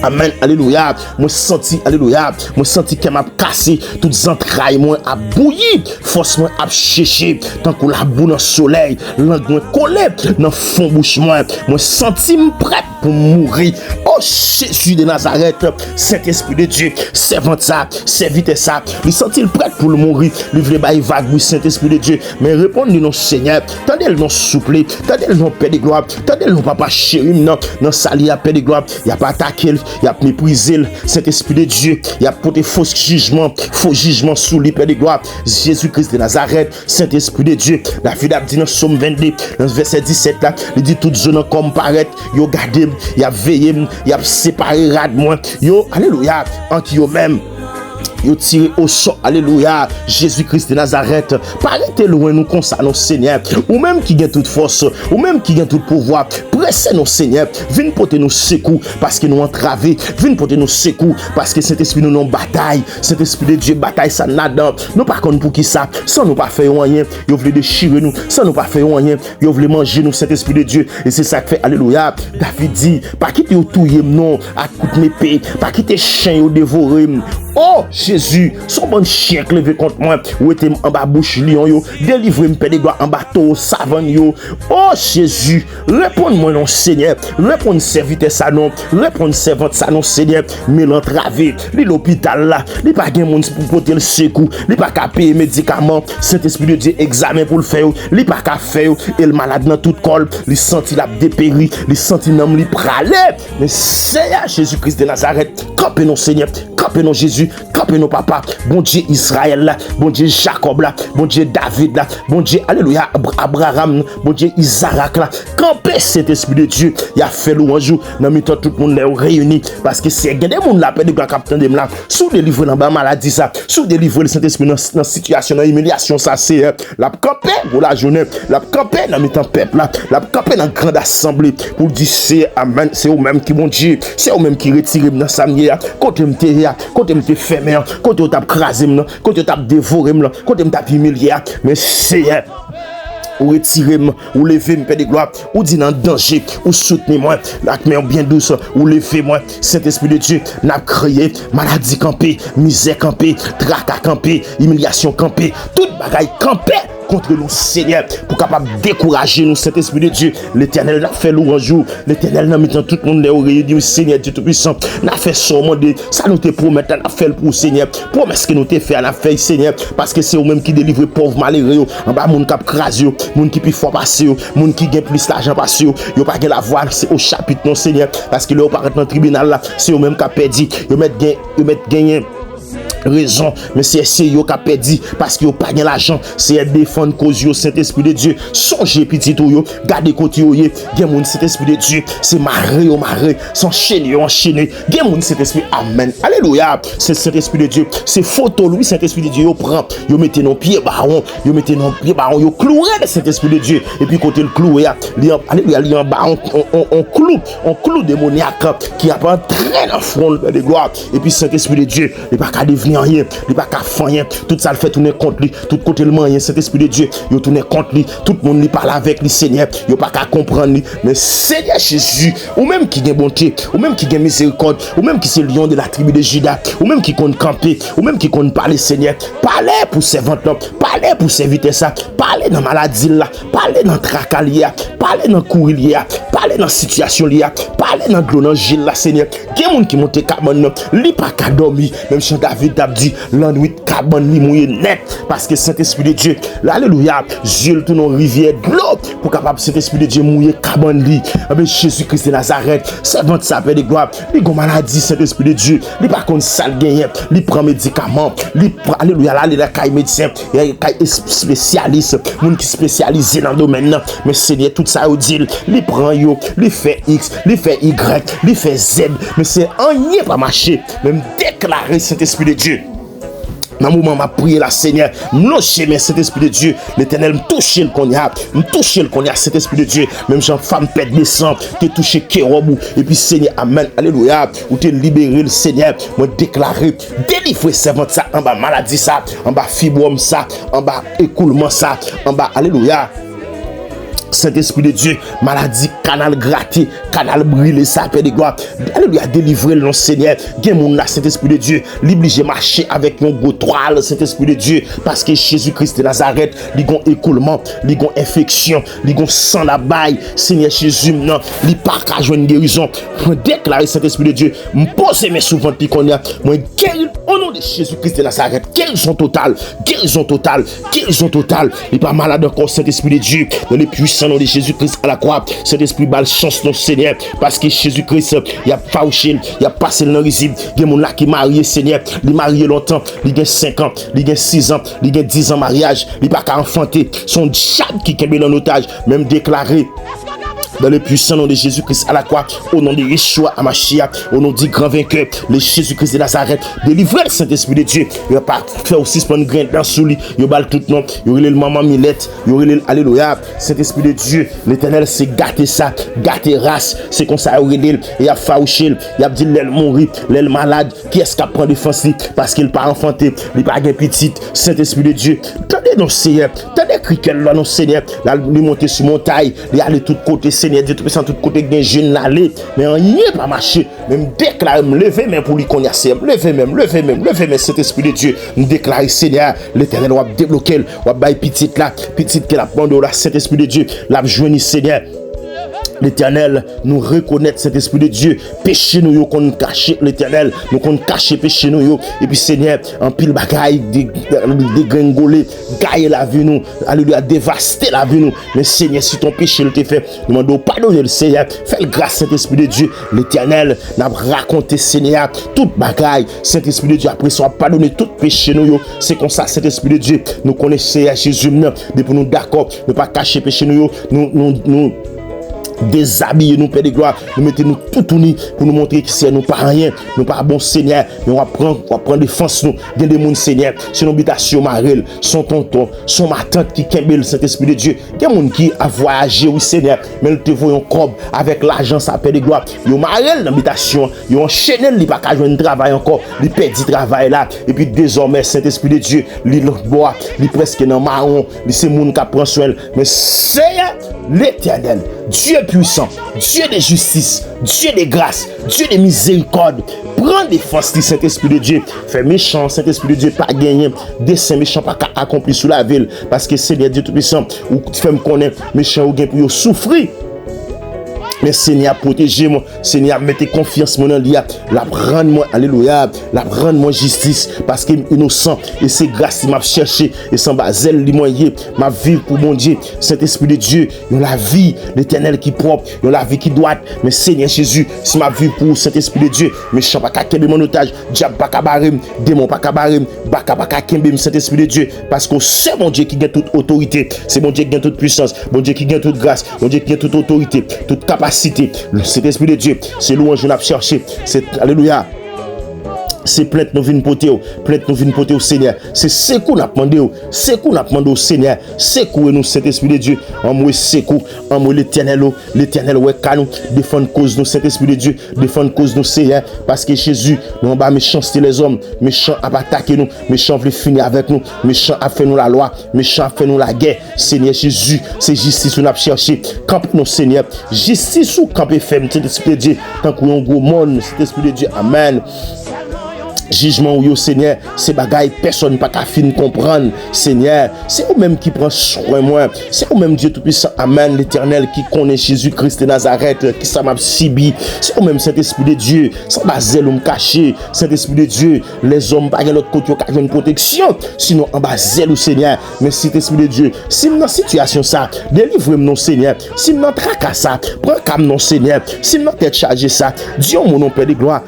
Amen, alléluia. Moi senti, alléluia. Moi senti qu'elle m'a cassé toutes entrailles, moi a bouilli, force moi a cherché, tant qu'on la boue dans le soleil, langue moi collé dans fond bouche moi senti me prêt pour mourir. Oh Jésus de Nazareth, Saint-Esprit de Dieu, servante ça, serviteur ça, il sent-il prêt pour le mourir, lui voulait bailler vague, oui, Saint-Esprit de Dieu, mais répondez non Seigneur, tendez le non souple, tendez le non Père de gloire, tendez le non Papa chéri, non sali à Père de gloire, il n'y a pas attaqué, il y a méprisé, Saint-Esprit de Dieu, il y a porté faux jugement sous lui, Père de gloire, Jésus-Christ de Nazareth, Saint-Esprit de Dieu, la vie d'Abdi dans Somme 22, dans verset 17 là, il dit toute zone comme paraît, yo gardé, il a veillé, il a séparé rad moi, yo, alléluia, entre yo même. Yo tiré au sort, alléluia, Jésus-Christ de Nazareth, paraît loin nous comme ça, nos Seigneur, ou même qui gagne toute force, ou même qui gagne tout pouvoir, pressez nos Seigneur, viens porter nos secours, parce que nous entravés, viens porter nos secours, parce que Saint-Esprit nous en bataille, Saint-Esprit de Dieu, bataille ça nadant, nous pas contre pour qui ça, sans nous pas faire rien, yo voulez déchirer nous, sans nous pas faire rien, yo voulez manger nous, Saint-Esprit de Dieu, et c'est ça que fait, alléluia, David dit, pas quitter au touyer non, à coup de l'épée, pas quitter chien au dévorer, oh Jésus, son bon chien levé contre moi, ou était en bas bouche lion yo, délivrez-moi Père de gloire en bateau savant yo. Oh Jésus, réponds-moi non Seigneur, réponds serviteur ça non, réponds servante ça non Seigneur, mais l'entravé, l'hôpital là, li pas gen moun pour porter le secours, li pas ka payer médicaments, Saint-Esprit de Dieu examen pour le faire, li pas ka faire et le malade dans toute col, li senti la dépéri, li senti nam li pralé, mais Seigneur Jésus-Christ de Nazareth, campez non Seigneur, campez non Jésus, campez nos papa, bon Dieu Israël là, bon Dieu Jacob là, bon Dieu David là, bon Dieu, alléluia, Abraham, bon Dieu Isaac là, campez cet esprit de Dieu, il a fait louange, dans le temps tout le monde est réuni, parce que c'est des gens là, père de gloire capitaine de là, sous délivrer dans la maladie ça, sous délivrer le Saint-Esprit dans situation, dans humiliation ça, c'est la campé pour la journée, la campé dans le temps peuple là, la campé dans grande assemblée, pour dire c'est amen, c'est eux même qui bon Dieu, c'est eux même qui retirent dans sa mienne, côté me fermé, côté on tape crasé, côté on tape dévoré, côté on tape humilié, mais c'est ou retirer ou lever Père de gloire ou dit dans danger ou soutenir moi la main bien douce ou lever moi Saint-Esprit de Dieu n'a créé maladie campée, misère campée, tracas campée, humiliation campée, toute bagaille campée contre nous Seigneur pour capable décourager nous Saint-Esprit de Dieu. L'Éternel n'a fait louange, l'Éternel n'a mis tout le monde est réuni, Seigneur Dieu tout-puissant n'a fait sûrement de ça nous te promet n'a fait pour Seigneur, promesse que nous te fait n'a fait Seigneur, parce que c'est eux même qui délivre pauvres malheureux en bas moun cap crase moun qui plus fort passer moun qui gagne plus d'argent passer yo pas la voix c'est au chapitre non Seigneur, parce que là on paraît dans le tribunal là c'est eux même qui a perdu yo mettre gagner raison, mais c'est yo qui a perdu parce que yo pas gain l'argent, c'est défendre cause yo Saint-Esprit de Dieu, songez petit tout yo, gardez côté yo yé, gen moun Saint-Esprit de Dieu, c'est marré, s'enchaîner yo enchaîner, gen moun Saint-Esprit, amen, alléluia, c'est Saint-Esprit de Dieu, c'est photo lui Saint-Esprit de Dieu, yo prend, yo mettez nos pieds baron, yo cloué le Saint-Esprit de Dieu, et puis côté le cloué, alléluia, li en bas, on clou démoniaque qui a pas entré dans le front de gloire, et puis Saint-Esprit de Dieu, il pas qu'à devenir rien, il pas qu'à faire rien, tout ça le fait tourner contre lui, tout côté le moyen, Saint-Esprit de Dieu, il tourne contre lui, tout le monde lui parle avec lui, Seigneur, il pas qu'à comprendre lui, mais Seigneur Jésus, ou même qui gagne bonté, ou même qui gagne miséricorde, ou même qui c'est le lion de la tribu de Juda, ou même qui compte camper, ou même qui compte parler, Seigneur, parler pour servante là, parler pour serviteur ça, parler dans maladie là, parler dans tracalia, parler dans courir, parler dans situation là, parler dans glonage là, Seigneur, il y a des gens qui montent cabane, li pas qu'à dormir, même si David a dit, l'ennui cabane li mouillé net, parce que Saint-Esprit de Dieu, alléluia, Dieu le tourne en rivière de l'eau, pour capable Saint-Esprit de Dieu mouiller cabane li, avec Jésus-Christ de Nazareth, servante sa paix de gloire, li gon maladie, Saint-Esprit de Dieu, li pas contre sale gagnant, li prend médicament, li alléluia, là, li la caille médecin, caille spécialiste, moun qui spécialisé dans le domaine, mais Seigneur, tout ça, au dit, li prend yo, li fait X, li fait Y, li fait Z, mais c'est un n'y pas marché, même déclarer Saint-Esprit de Dieu. Dans le moment, m'a prié la Seigneur, m'loche mais Saint-Esprit de Dieu, l'Éternel me touche le qu'on y a, Saint-Esprit de Dieu, même jean femme pète descend, te touché kérobou, et puis Seigneur, amen, alléluia, ou te libérer le Seigneur, me déclarer, délivrer servante ça, en bas maladie ça, en bas fibrome ça, en bas écoulement ça, en bas, alléluia. Saint-Esprit de Dieu, maladie, canal gratté, canal brûlé, ça Père de gloire. Alléluia, délivrer le Seigneur. Gen moun la Saint-Esprit de Dieu, l'obligé marcher avec un gros toile, Saint-Esprit de Dieu, parce que Jésus-Christ de Nazareth, li gon écoulement, li gon infection, li gon sang la baille, Seigneur Jésus, non, li pas ka joindre guérison. Pour déclarer Saint-Esprit de Dieu, me poser mes souvent pi qu'on y a, moi guérir au nom de Jésus-Christ de Nazareth, guérison totale, guérison totale, guérison totale. Il pas malade encore Saint-Esprit de Dieu, dans le puissant nom de Jésus-Christ à la croix. Saint-Esprit balle chance non Seigneur, parce que Jésus-Christ, il a fauché, il a passé le risible. Il y a mon là qui marié Seigneur, il marié longtemps, il a 5 ans, il a 6 ans, il a 10 ans mariage, il pas qu'à enfanter, son diable qui est en otage, même déclaré dans le puissant nom de Jésus-Christ à la croix, au nom de Yeshua Amashia, au nom du grand vainqueur, le Jésus-Christ de Nazareth, délivrer le Saint-Esprit de Dieu. Il va pas faire aussi ce grain dans sous lui, il va tout nom, il va le maman Milette, il va le alléluia, Saint-Esprit de Dieu, l'Éternel c'est gâter ça, gâter race, c'est comme ça il y a fauché, il a dit l'aile mourir, l'aile malade, qui est-ce qui prend défense parce qu'il pas enfanté, il pas gain petite, Saint-Esprit de Dieu. Tenez non Seigneur, tenez criquel là non Seigneur, là lui monter sur montagne, il aller tout côté Seigneur Dieu tout puissant tout côté gain jeune l'aller, mais rien pas marcher, même déclarer me lever même pour lui connaître, lever même cet Esprit de Dieu, me déclarer Seigneur, l'Éternel va débloquer, va bailler petite là, petite qu'elle a prendre là, cet Esprit de Dieu, l'a joindre Seigneur. L'Éternel nous reconnaît cet Esprit de Dieu, péché nous qu'on cache l'Éternel, nous qu'on cache péché nous et puis Seigneur en pile bagaille dégringoler, gailler la vie nous, alléluia, dévaster la vie nous, mais Seigneur si ton péché le t'est fait, nous demandons pardonner le Seigneur, fais grâce cet Esprit de Dieu, l'Éternel n'a raconté Seigneur toute bagaille, cet Esprit de Dieu après soit pardonner tout péché nous, c'est comme ça cet Esprit de Dieu nous connaissons Jésus mais pour nous d'accord, ne pas cacher péché nous déshabiller nous Père de gloire, nous mettons nous tout unis pour nous montrer que c'est nous pas rien, nous pas bon Seigneur, mais on va prendre défense nous, bien des monde Seigneur, c'est l'habitation Marel, son tonton, son ma tante qui kembel cet Esprit de Dieu, il y a monde qui a voyagé oui Seigneur, mais nous te voyons comme avec l'argent ça Père de gloire, yo Marel l'habitation, yo enchaîné il pas qu'à joindre travail encore, il perdit travail là et puis désormais Saint Esprit de Dieu, il boit, il presque dans marron, il c'est monde qui prend soin, mais Seigneur l'Éternel, Dieu puissant, Dieu de justice, Dieu de grâce, Dieu de miséricorde, prends défense du Saint-Esprit de Dieu, fait méchant, Saint-Esprit de Dieu pas gagner, dessein méchant pas accompli sous la ville, parce que Seigneur Dieu tout puissant, ou tu fais me connaître, méchant ou gain pour souffrir. Mais Seigneur, protégez-moi. Seigneur, mettez confiance en lui. La prendre-moi, alléluia. La prendre-moi justice. Parce qu'il est innocent. Et c'est grâce qu'il m'a cherché. Et sans bazel, moyen ma vie pour mon Dieu. Cet Esprit de Dieu, il a la vie, l'Éternel qui est propre. Il a la vie qui doit. Mais Seigneur Jésus, si ma vie pour cet Esprit de Dieu, méchant pas qu'à kembe mon otage, diable pas qu'à barrer, démon pas qu'à barrer, baka pas qu'à kembe cet Esprit de Dieu. Parce que c'est mon Dieu qui gagne toute autorité. C'est mon Dieu qui gagne toute puissance. Mon Dieu qui gagne toute grâce. Mon Dieu qui gagne toute autorité. Toute capacité. Cet Esprit de Dieu, c'est louange qu'on a cherché. C'est alléluia. C'est plainte nous vinn porter, plainte nous vinn porter au Seigneur. C'est qu'on a demandé, c'est qu'on a demandé au Seigneur. C'est qu'on nous cet Esprit de Dieu. En moi c'est qu'on, en moi l'Éternel ouais ka nous défendre cause nous cet Esprit de Dieu, défendre cause nous Seigneur parce que Jésus nous en bas méchanceté les hommes, méchant a attaquer nous, méchant veut finir avec nous, méchant a fait nous la loi, méchant a fait nous la guerre. Seigneur Jésus, c'est justice qu'on a cherché. Camp nous Seigneur, justice ou camp ferme cet Esprit de Dieu tant qu'on gros monde cet Esprit de Dieu. Amen. Jugement ou Seigneur, c'est bagaille personne pas qu'à fin comprendre Seigneur, c'est vous même qui prend soin moi, c'est vous même Dieu tout puissant. Amen. L'Éternel qui connaît Jésus-Christ de Nazareth qui ça m'a sibi, c'est vous même cet Esprit de Dieu, sans bazel ou me cacher, cet Esprit de Dieu, les hommes pas l'autre côté qui ont une protection, sinon en bazel ou Seigneur, mais cet Esprit de Dieu, si dans situation ça, délivrez-moi non Seigneur, si dans tracas ça, prends cam non Seigneur, si dans tête chargée ça, Dieu mon nom Père de gloire.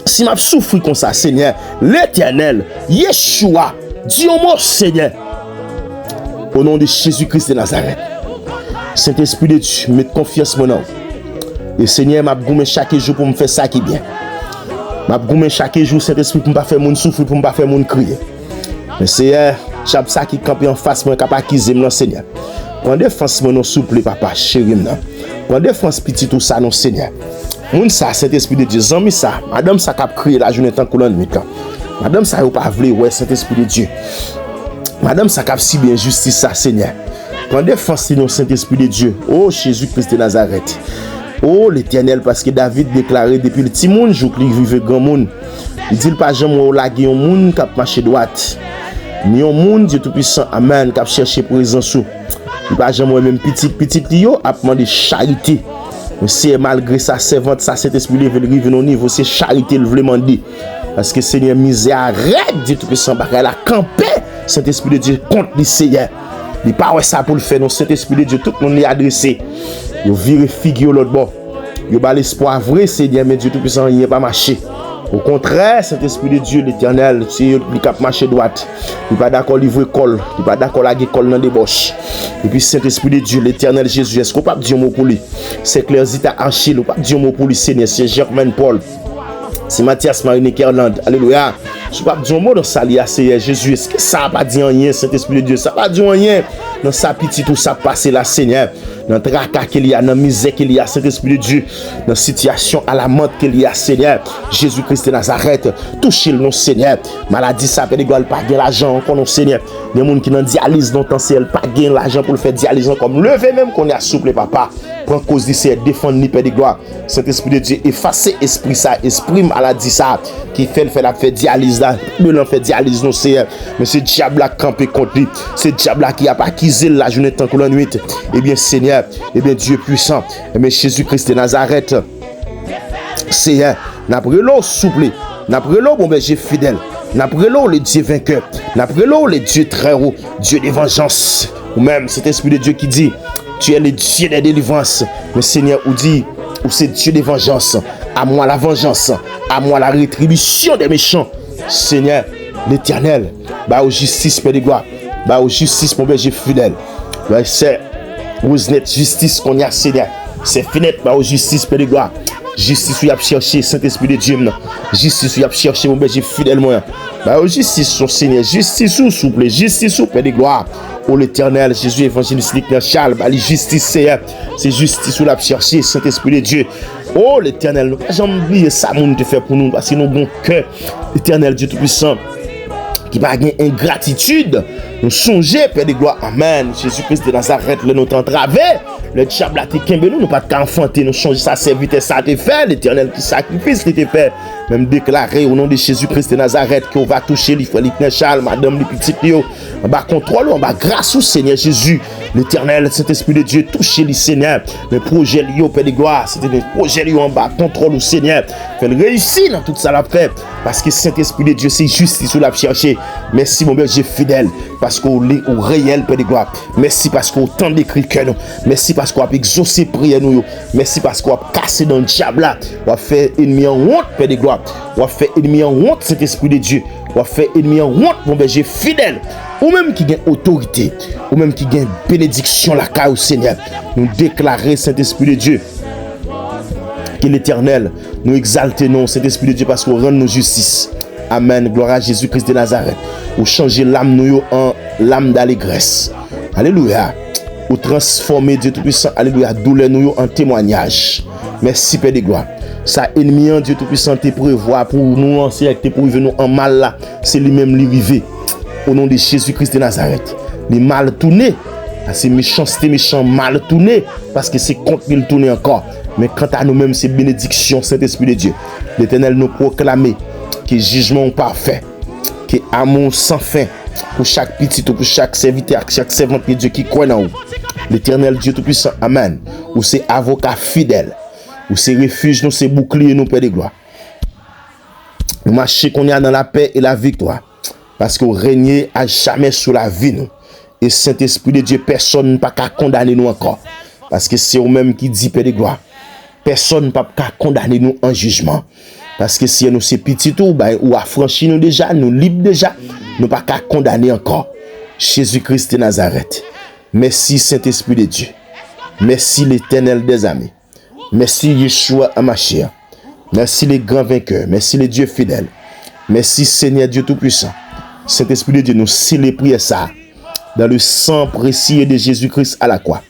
Si m'a souffri comme ça, Seigneur, l'Éternel, Yeshua, Dieu mon Seigneur, au nom de Jésus-Christ de Nazareth, Saint-Esprit de Dieu, mets confiance mon nom. Et Seigneur, m'a goumé chaque jour pour me faire ça qui est bien. M'a goumé chaque jour, Saint-Esprit, pour me pas faire mon souffrir, pour me pas faire mon crier. Mais Seigneur, j'ai ça qui campe en face, moi, capable d'acquiser mon Seigneur. Prends défense mon souple, papa, chéri, non. Prends défense petit tout ça, non, Seigneur. Moun ça, cet Esprit de Dieu, zami ça, madame ça qui a crié la journée tant qu'on l'a mis. Madame ça, ou pas voulu, ouais, cet Esprit de Dieu. Madame ça qui a si bien justice ça, Seigneur. Prends défense nous, Saint-Esprit de Dieu. Oh, Jésus-Christ de Nazareth. Oh, l'Éternel, parce que David déclaré depuis le petit monde, jour qu'il vivait grand monde. Il dit pas jamais laguer un monde qui a marché droite. Ni un monde, Dieu Tout-Puissant, Amen, qui a cherché présence. Il pas jamais même petit yo a demandé charité. Mais c'est malgré sa servante, sa Saint-Esprit veut arriver au niveau, c'est charité le veut demander. Parce que Seigneur misère arrête Dieu Tout-Puissant, parce qu'elle a campé Saint-Esprit de Dieu contre le Seigneur. Il pas ouais ça pour le faire, non, Saint-Esprit de Dieu, tout le monde est adressé. Il vire figure l'autre bord. Il a l'espoir vrai, Seigneur, mais Dieu Tout-Puissant, il n'est pas marché. Au contraire, Saint-Esprit de Dieu, l'Éternel, c'est lui qui a marché droite. Il n'est pas d'accord livrer col. Il n'est pas d'accord la col dans les débauche. Et puis Saint-Esprit de Dieu, l'Éternel Jésus, est-ce qu'on peut dire un mot pour lui? C'est Claire Zita Achille, on peut dire un mot pour lui, Seigneur, c'est Germaine Paul. C'est Mathias Marine Kerland. Alléluia. Je ne peux pas dire un mot dans ça, c'est Jésus. Est-ce que ça n'a pas dit rien, Saint-Esprit de Dieu? Ça n'a pas dit rien dans sa petite tout ça passé là, Seigneur. Dans le tracas qu'il y a, dans la misère qu'il y a, Saint-Esprit de Dieu. Dans la situation à la mort qu'il y a, Seigneur. Jésus-Christ de Nazareth. Touchez le nom, Seigneur. Maladie, ça peut égal pas gagner l'argent encore, non, Seigneur. Il y a des gens qui n'ont dialyse longtemps, c'est elle pas gagner l'argent pour le faire dialyse comme lever même qu'on est assouplé, papa. Prends cause d'ici, défendre ni père de gloire. Saint-Esprit de Dieu, effacer esprit ça, esprit maladie ça, qui fait la fait dialyse là, de l'en fait dialyse non Seigneur. Mais c'est diable qui campé contre lui, c'est diable qui a pas acquisé la journée tant que la nuit. Eh bien Seigneur, eh bien Dieu puissant, eh bien Jésus-Christ de Nazareth, Seigneur, n'après l'eau souple, n'après l'eau bon berger fidèle, n'après l'eau le Dieu vainqueur, n'après l'eau le Dieu très haut, Dieu de vengeance, ou même cet esprit de Dieu qui dit, tu es le Dieu des délivrances, mais Seigneur ou dit, ou c'est Dieu des vengeances, à moi la vengeance, à moi la rétribution des méchants, Seigneur, l'Éternel, bah aux justice, Père de gloire, bah aux justice, mon berger fidèle, bah c'est justice qu'on y a, Seigneur, c'est fenêtre, bah aux justice, Père de gloire, justice où il a cherché, Saint-Esprit de Dieu, justice où il a cherché, mon berger fidèle, moi, bah aux justice, son Seigneur, justice où, s'il vous plaît, justice où, Père de gloire, oh l'Éternel, Jésus évangéliste Charles, bah, les justice, c'est justice où l'a cherché, Saint-Esprit de Dieu. Oh l'Éternel, nous pas jamais oublier ça, mon te fait pour nous, parce que nous bon cœur, l'Éternel Dieu Tout-Puissant, qui va gagner ingratitude, nous songer, Père de gloire, Amen. Jésus-Christ de Nazareth, le notre entravé, le diable a été kembe nous pas qu'à enfanter, nous changer sa serviteur, ça a été fait, l'Éternel qui sacrifice qui était fait, même déclaré au nom de Jésus-Christ de Nazareth, qu'on va toucher les frères, les Charles, madame, les petits Léo, on va contrôler, on va grâce au Seigneur Jésus, l'Éternel, cet Esprit de Dieu, toucher les Seigneurs, les projets liés au Père de gloire, c'était des projets liés en bas, contrôle au Seigneur, fait réussir dans tout ça la fait, parce que Saint-Esprit de Dieu, c'est justice où l'a cherché. Merci mon berger fidèle, parce qu'on est au réel, Père de gloire. Merci parce qu'on tend d'écrit que nous. Merci parce qu'on a exaucé prière nous. Merci parce qu'on a cassé dans le diable là. On a fait ennemi en honte, Père de gloire. On a fait ennemi en honte, cet Esprit de Dieu. On a fait ennemi en honte, mon berger fidèle. Ou même qui gagne autorité, ou même qui gagne bénédiction la caille au Seigneur. Nous déclarer, Saint-Esprit de Dieu, que l'Éternel nous exalte non, Saint-Esprit de Dieu, parce qu'on rend nos justice. Amen. Gloire à Jésus-Christ de Nazareth. Ou changer l'âme nous en l'âme d'allégresse. Alléluia. Ou transformer Dieu Tout-Puissant. Alléluia. Douleur nous en témoignage. Merci Père de gloire. Ça ennemi en Dieu Tout-Puissant te prévoit pour nous en sécurité pour venir en mal là. C'est lui-même l'arrivée. Au nom de Jésus-Christ de Nazareth. Les mal tournés. C'est méchanceté, méchant, mal tourné. Parce que c'est contre lui tourner encore. Mais quant à nous-mêmes, c'est bénédiction, Saint-Esprit de Dieu. L'Éternel nous proclame que jugement parfait, que amour sans fin pour chaque petit ou pour chaque serviteur, chaque servante de Dieu qui croit en nous. L'Éternel Dieu Tout-Puissant, Amen. Ou c'est avocat fidèle, ou c'est refuge, nous c'est bouclier, nous Père de gloire. Nous marchons qu'on est dans la paix et la victoire, parce qu'on règne à jamais sur la vie nous. Et Saint-Esprit de Dieu, personne n'a pas qu'à condamner nous encore, parce que c'est vous-même qui dit Père de gloire. Personne n'a pas qu'à condamner nous en jugement. Parce que si nous c'est petit tout, ou affranchi nous déjà, nous libre déjà, nous pas qu'à condamner encore. Jésus-Christ de Nazareth. Merci Saint-Esprit de Dieu. Merci l'Éternel des armées. Merci Yeshua Hamashiach. Merci les grands vainqueurs. Merci les dieux fidèles. Merci Seigneur Dieu Tout-Puissant. Saint-Esprit de Dieu, nous célébrons ça dans le sang précieux de Jésus-Christ à la croix.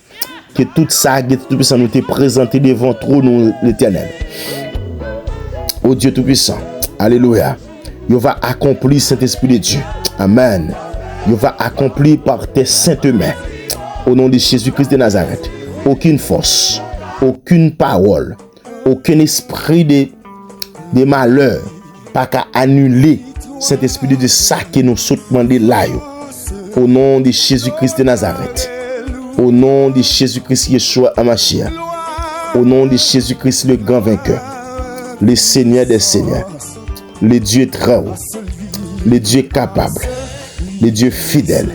Que tout ça, Dieu Tout-Puissant, nous t'est présenté devant trop nous l'Éternel. Oh Dieu Tout-Puissant, alléluia. Il va accomplir Saint-Esprit de Dieu. Amen. Il va accomplir par tes saintes mains. au nom de Jésus-Christ de Nazareth, aucune force, aucune parole, aucun esprit de malheur, pas qu'à annuler cet esprit de ça que nous sommes demandé là. Au nom de Jésus-Christ de Nazareth, au nom de Jésus-Christ Yeshua Hamashiach, au nom de Jésus-Christ le grand vainqueur, le Seigneur des Seigneurs, le Dieu très haut, le Dieu capable, le Dieu fidèle,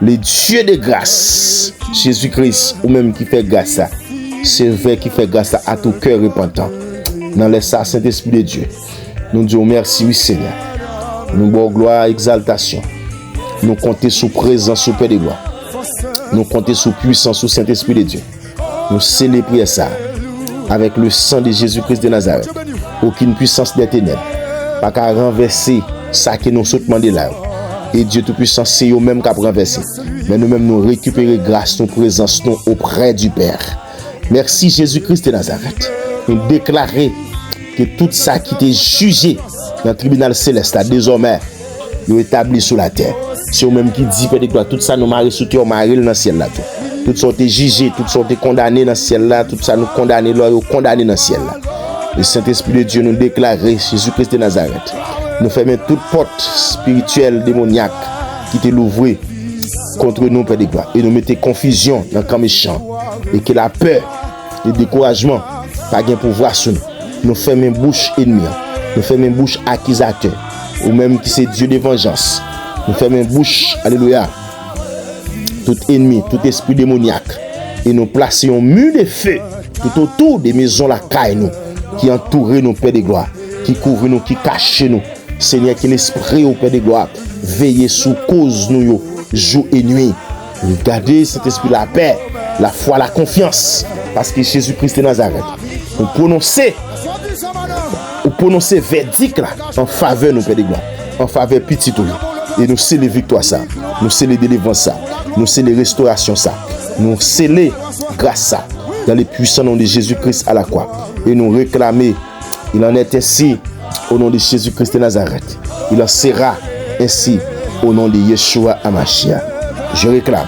le Dieu de grâce, Jésus-Christ, ou même qui fait grâce à, c'est vrai qui fait grâce à tout cœur repentant. Dans les Saint-Esprit de Dieu, nous disons merci, oui Seigneur. Nous bon gloire, exaltation. Nous comptons sous présence, sous Père de gloire. Nous comptons sous puissance, sous Saint-Esprit de Dieu. Nous célébrons ça avec le sang de Jésus-Christ de Nazareth. Aucune puissance des ténèbres, pas qu'à renverser ça que nous sommes demandé là. Et Dieu Tout-Puissant, c'est eux-mêmes qui a renversé. Mais nous-mêmes, nous récupérons grâce, nous présence nous auprès du Père. Merci Jésus-Christ de Nazareth. Nous déclarer que tout ça qui était jugé dans le tribunal céleste, désormais, est établi sur la terre. C'est eux-mêmes qui dit, Père de gloire, tout ça nous marie sous terre, marie dans le ciel là. Tout ça est jugé, tout ça est condamné dans le ciel là, tout ça nous condamné là, condamné dans le ciel là. Le Saint-Esprit de Dieu nous déclare Jésus-Christ de Nazareth. Nous fermons toute porte spirituelle démoniaque qui était l'ouvrir contre nous, Père de gloire. Et nous mettons confusion dans le camp méchant. Et que la peur, le découragement, pas de pouvoir sur nous. Nous fermons bouche ennemie. Nous fermons bouche accusateur. Ou même qui c'est Dieu de vengeance. Nous fermons bouche, alléluia, tout ennemi, tout esprit démoniaque. Et nous plaçons un mur de feu tout autour des maisons la caille nous, qui entourent nous, Père de gloire, qui couvrent nous, qui cachent nous. Seigneur, qui l'esprit au Père de gloire, veillez sous cause nous, jour et nuit. Regardez cet esprit, la paix, la foi, la confiance, parce que Jésus-Christ de Nazareth, nous prononcer verdict là, en faveur nous, Père de gloire, en faveur petit tout. Et nous scellons victoire ça, nous scellons délivrance ça, nous scellons restauration ça, nous scellons grâce ça, dans les puissants noms de Jésus-Christ à la croix. Et nous réclamer, il en est ainsi au nom de Jésus-Christ de Nazareth. Il en sera ainsi au nom de Yeshua Hamashiach. Je réclame,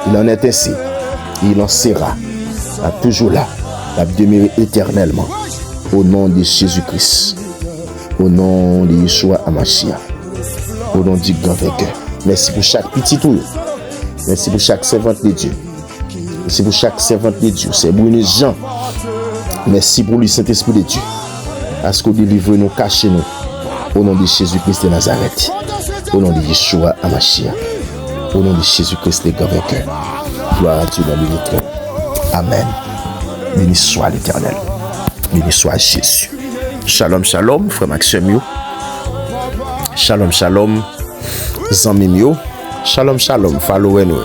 il en est ainsi, il en sera toujours là, à demeurer éternellement au nom de Jésus-Christ, au nom de Yeshua Hamashiach, au nom du grand vainqueur. Merci pour chaque petit tour. Merci pour chaque servante de Dieu. Merci pour chaque servante de Dieu. C'est Brune Jean. Merci pour le Saint-Esprit de Dieu. Parce que délivre nous, cachez nous. Au nom de Jésus-Christ de Nazareth. Au nom de Yeshua Hamashiach. Au nom de Jésus-Christ le grand vainqueur. Gloire à Dieu dans le trône. Amen. Béni soit l'Éternel. Béni soit Jésus. Shalom, shalom, frère Maxime. Shalom, shalom, zanmim yo. Shalom, shalom, follower nous.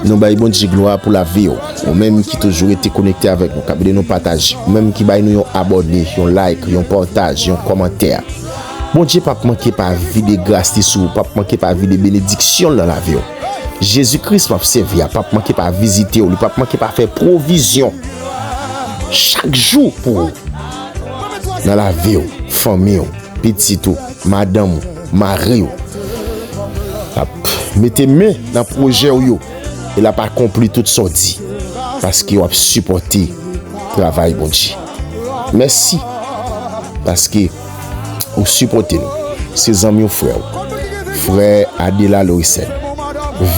Nous baillons bon Dieu gloire pour la vie. Ou même qui toujours été connecté avec nous, qui nous partage. Ou même qui baillent nous abonné, un like, un partage, un commentaire. Bon Dieu pas manquer par vie de grâce sous, pas manquer par vie de bénédiction dans la vie. Jésus-Christ m'a servi, pas manquer par visiter, ou pas manquer par faire provision chaque jour pour dans la vie, famille, petit tout, madame, mari. Mettez main dans le projet yo. Il n'a pas accompli tout ce dit parce qu'il a supporté le travail bon Dieu. Merci parce que vous supportez nous, ses amis frères, frère Adela Loïsen,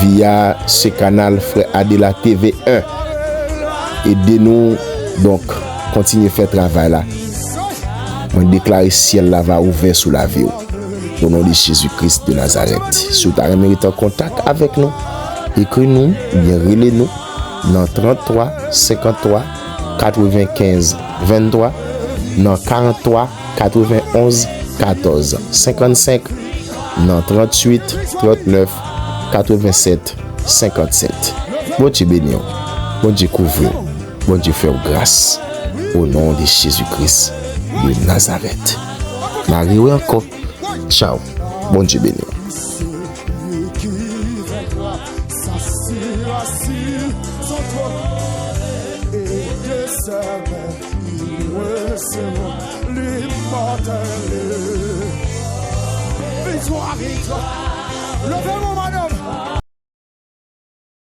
via ce canal frère Adela TV1. Aidez-nous donc continuer à faire travail là. On déclare ciel là va ouvert sous la vie. Au nom de Jésus-Christ de Nazareth. Si vous avez mérité en contact avec nous, écrivez-nous, bien relez-nous dans 33 53 95 23, dans 43 91 14 55, dans 38 39 87 57. Bon Dieu béni, bon Dieu couvre, bon Dieu fait grâce au nom de Jésus-Christ de Nazareth. Marie encore. Ciao. Bon Dieu béni. Victoire, victoire. Levez-vous, madame.